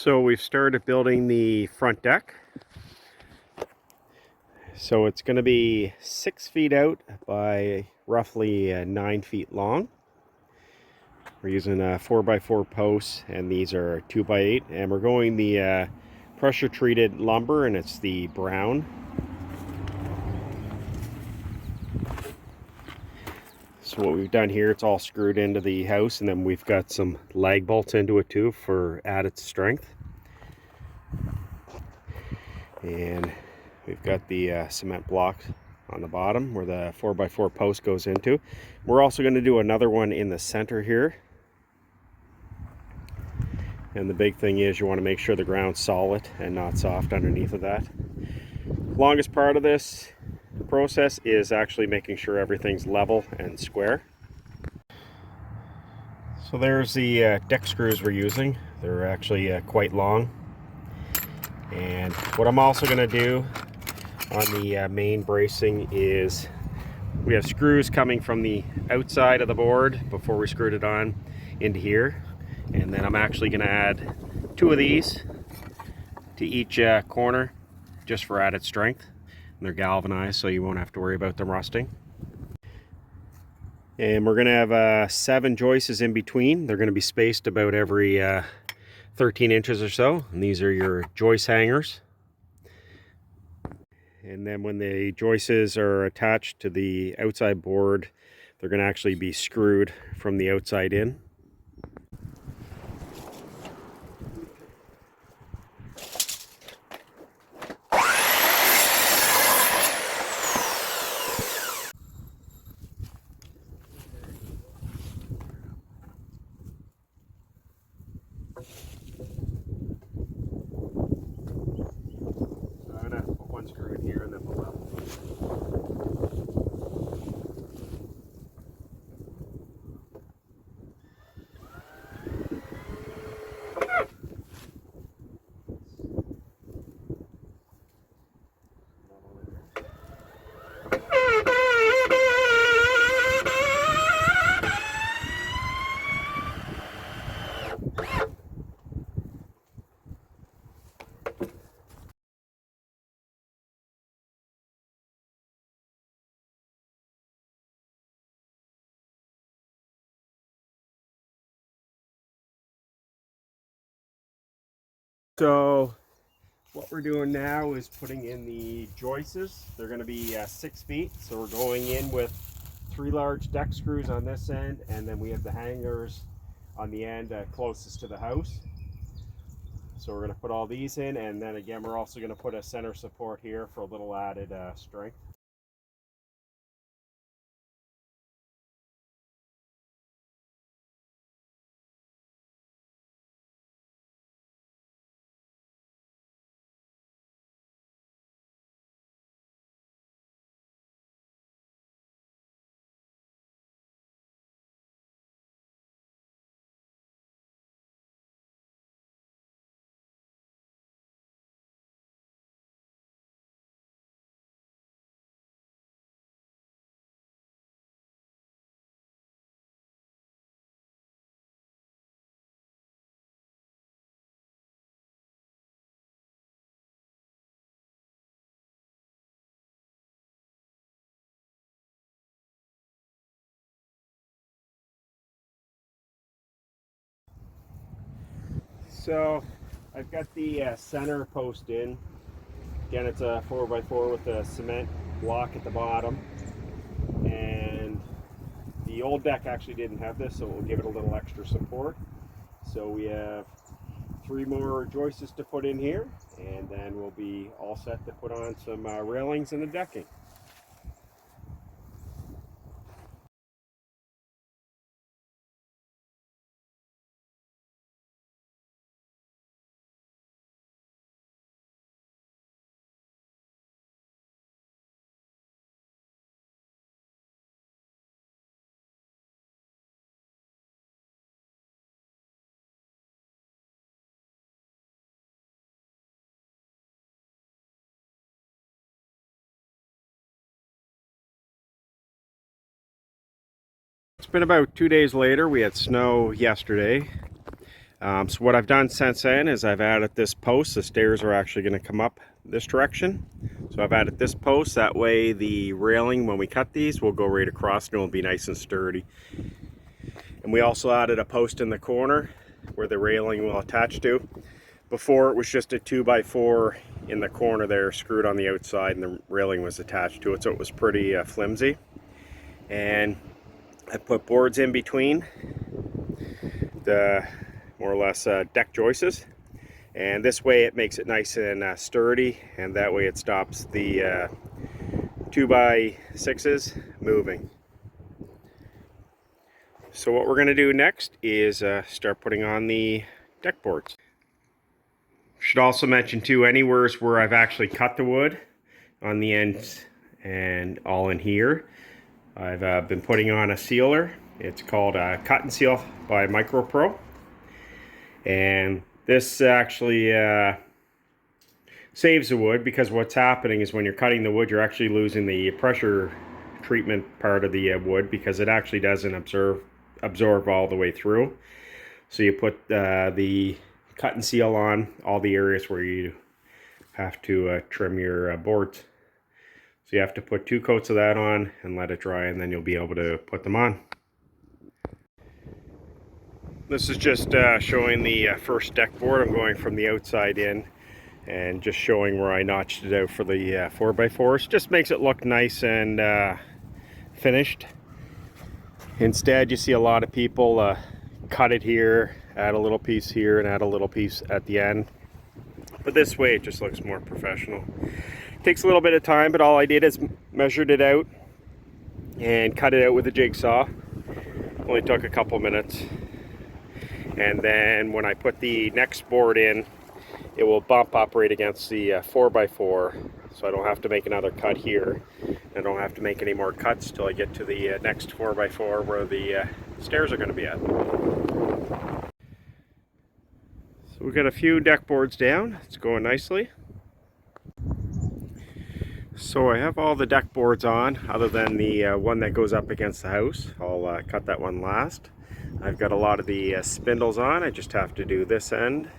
So we've started building the front deck. So it's going to be 6 feet out by roughly 9 feet long. We're using 4x4 posts, and these are 2x8, and we're going the pressure treated lumber, and it's the brown. So what we've done here, it's all screwed into the house, and then we've got some lag bolts into it too for added strength. And we've got the cement block on the bottom where the 4x4 post goes into. We're also going to do another one in the center here. And the big thing is you want to make sure the ground's solid and not soft underneath of that. Longest part of this process is actually making sure everything's level and square. So there's the deck screws we're using. They're actually quite long. And what I'm also going to do on the main bracing is we have screws coming from the outside of the board before we screwed it on into here, and then I'm actually going to add 2 of these to each corner just for added strength, and they're galvanized so you won't have to worry about them rusting. And we're going to have 7 joists in between. They're going to be spaced about every 13 inches or so, and these are your joist hangers. And then when the joists are attached to the outside board, they're going to actually be screwed from the outside in. So I'm going to put one screw in here and then pull out. So what we're doing now is putting in the joists. They're going to be 6 feet, so we're going in with 3 large deck screws on this end, and then we have the hangers on the end closest to the house. So we're going to put all these in, and then again we're also going to put a center support here for a little added strength. So I've got the center post in. Again, it's a 4x4 with a cement block at the bottom, and the old deck actually didn't have this, so we'll give it a little extra support. So we have 3 more joists to put in here, and then we'll be all set to put on some railings in the decking. It's been about 2 days later. We had snow yesterday. So what I've done since then is I've added this post. The stairs are actually going to come up this direction. So I've added this post. That way the railing, when we cut these, will go right across and it will be nice and sturdy. And we also added a post in the corner where the railing will attach to. Before it was just a 2x4 in the corner there, screwed on the outside, and the railing was attached to it, so it was pretty flimsy. And I put boards in between the more or less deck joists, and this way it makes it nice and sturdy, and that way it stops the 2x6s moving. So what we're going to do next is start putting on the deck boards. Should also mention too, anywhere where I've actually cut the wood on the ends and all in here, I've been putting on a sealer. It's called Cut and Seal by MicroPro, and this actually saves the wood, because what's happening is when you're cutting the wood, you're actually losing the pressure treatment part of the wood, because it actually doesn't absorb all the way through. So you put the cut and seal on all the areas where you have to trim your boards. So you have to put 2 coats of that on and let it dry, and then you'll be able to put them on. This is just showing the first deck board. I'm going from the outside in and just showing where I notched it out for the 4x4s. Just makes it look nice and finished. Instead, you see a lot of people cut it here, add a little piece here, and add a little piece at the end. But this way it just looks more professional. Takes a little bit of time, but all I did is measured it out and cut it out with a jigsaw. Only took a couple minutes. And then when I put the next board in, it will bump up right against the 4x4, so I don't have to make another cut here. I don't have to make any more cuts till I get to the next 4x4 where the stairs are going to be at. So we've got a few deck boards down. It's going nicely. So I have all the deck boards on, other than the one that goes up against the house. I'll cut that one last. I've got a lot of the spindles on. I just have to do this end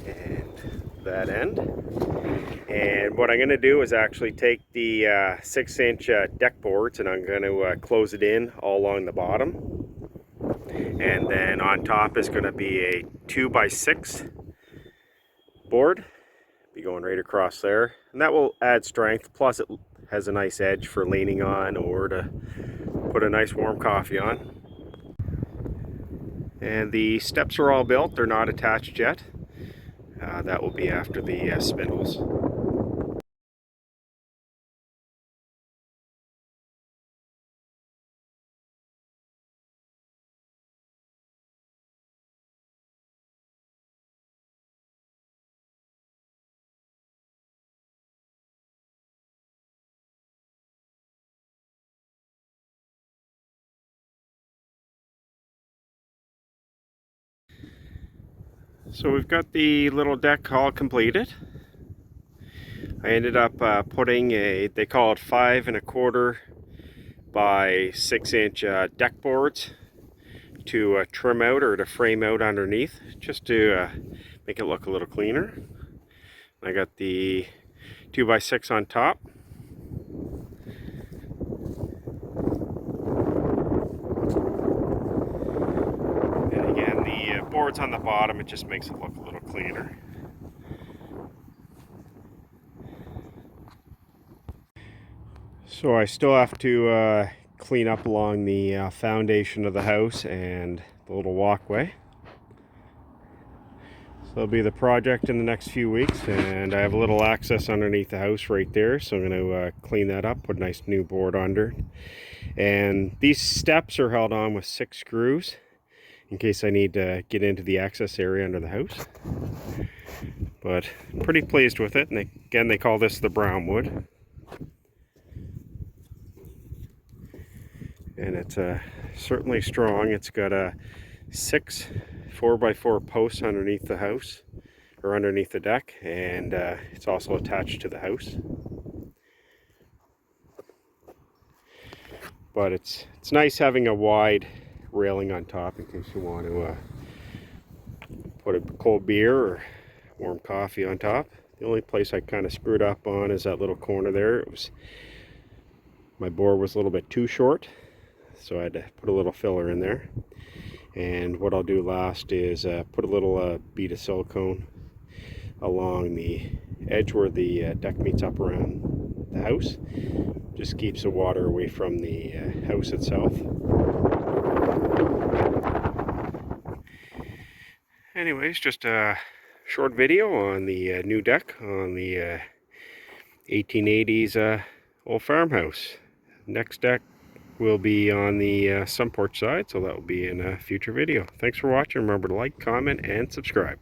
and that end. And what I'm going to do is actually take the 6-inch deck boards, and I'm going to close it in all along the bottom. And then on top is going to be a 2x6 board. Be going right across there, and that will add strength, plus it has a nice edge for leaning on or to put a nice warm coffee on. And the steps are all built, they're not attached yet. That will be after the spindles. So we've got the little deck all completed. I ended up putting they call it 5 1/4 by 6-inch deck boards to trim out or to frame out underneath, just to make it look a little cleaner. I got the 2x6 on top. And again, the boards on the bottom, it just makes it look a little cleaner. So I still have to clean up along the foundation of the house and the little walkway. So that'll be the project in the next few weeks, and I have a little access underneath the house right there, so I'm going to clean that up, put a nice new board under. And these steps are held on with 6 screws in case I need to get into the access area under the house. But I'm pretty pleased with it, and again, they call this the brown wood. And it's certainly strong. It's got a 6 4x4 posts underneath the house, or underneath the deck, and it's also attached to the house. But it's nice having a wide railing on top in case you want to put a cold beer or warm coffee on top. The only place I kind of screwed up on is that little corner there. My bore was a little bit too short, so I had to put a little filler in there. And what I'll do last is put a little bead of silicone along the edge where the deck meets up around the house. Just keeps the water away from the house itself. Anyways, just a short video on the new deck on the 1880s old farmhouse. Next deck will be on the sun porch side, so that will be in a future video. Thanks for watching. Remember to like, comment, and subscribe.